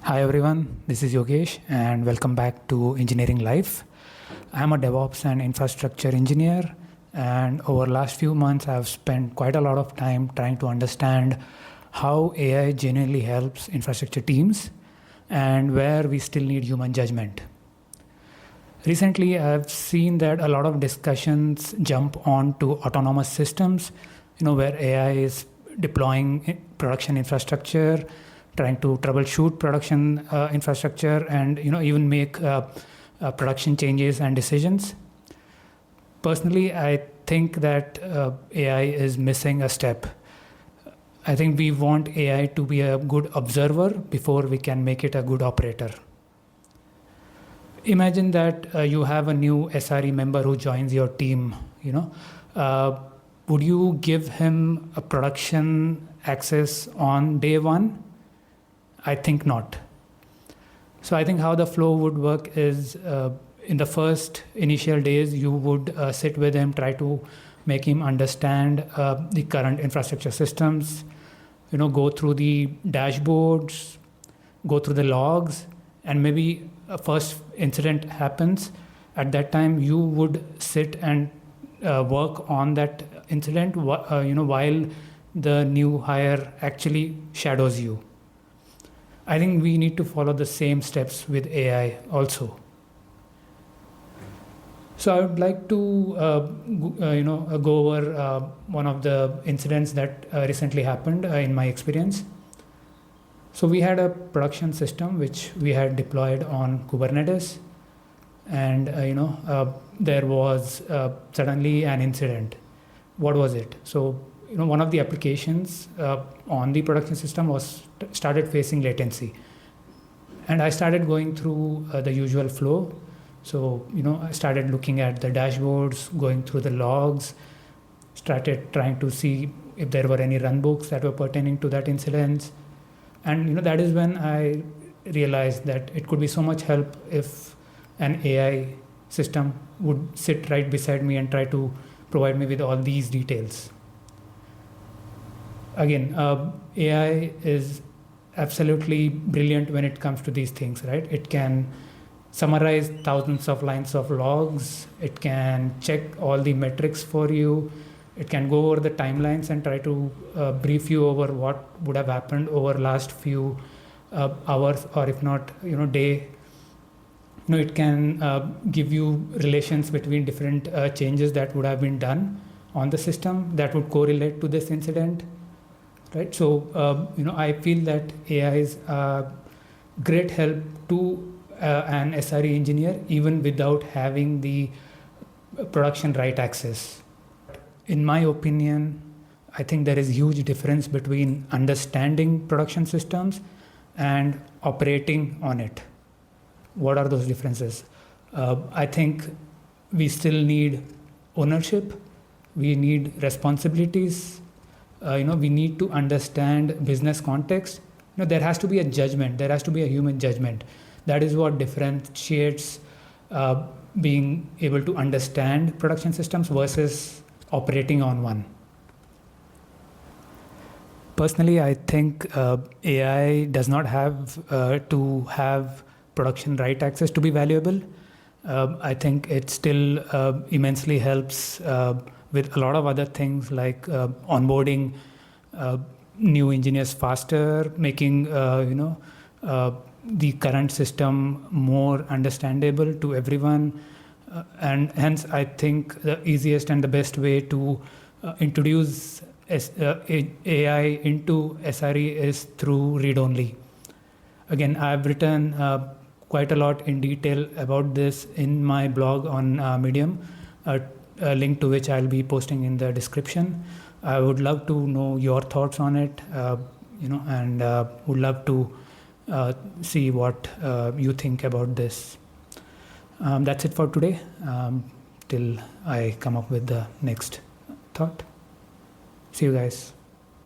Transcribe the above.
Hi everyone, this is Yogesh and welcome back to Engineering Life. I'm a DevOps and infrastructure engineer, and over the last few months I've spent quite a lot of time trying to understand how AI genuinely helps infrastructure teams and where we still need human judgment. Recently I've seen that a lot of discussions jump on to autonomous systems, where AI is deploying production infrastructure, trying to troubleshoot production infrastructure, and even make production changes and decisions. Personally, I think that AI is missing a step. I think we want AI to be a good observer before we can make it a good operator. Imagine that you have a new SRE member who joins your team. Would you give him a production access on day one? I think not. So I think how the flow would work is in the first initial days, you would sit with him, try to make him understand the current infrastructure systems, go through the dashboards, go through the logs, and maybe a first incident happens. At that time, you would sit and work on that incident, while the new hire actually shadows you. I think we need to follow the same steps with AI also. So I would like to go over one of the incidents that recently happened in my experience. So we had a production system which we had deployed on Kubernetes, and there was suddenly an incident. What was it? So one of the applications on the production system started facing latency, and I started going through the usual flow. So I started looking at the dashboards, going through the logs, started trying to see if there were any runbooks that were pertaining to that incident, and that is when I realized that it could be so much help if an AI system would sit right beside me and try to provide me with all these details. Again, AI is absolutely brilliant when it comes to these things, right? It can summarize thousands of lines of logs. It can check all the metrics for you. It can go over the timelines and try to brief you over what would have happened over last few hours, or if not, day. It can give you relations between different changes that would have been done on the system that would correlate to this incident. Right, so I feel that AI is a great help to an SRE engineer, even without having the production right access. In my opinion, I think there is a huge difference between understanding production systems and operating on it. What are those differences? I think we still need ownership. We need responsibilities. We need to understand business context. There has to be a judgment. There has to be a human judgment. That is what differentiates being able to understand production systems versus operating on one. Personally, I think AI does not have to have production right access to be valuable. I think it still immensely helps with a lot of other things like onboarding new engineers faster, making the current system more understandable to everyone, and hence I think the easiest and the best way to introduce AI into SRE is through read-only. Again, I've written quite a lot in detail about this in my blog on Medium, a link to which I'll be posting in the description. I would love to know your thoughts on it, and would love to see what you think about this. That's it for today, till I come up with the next thought. See you guys.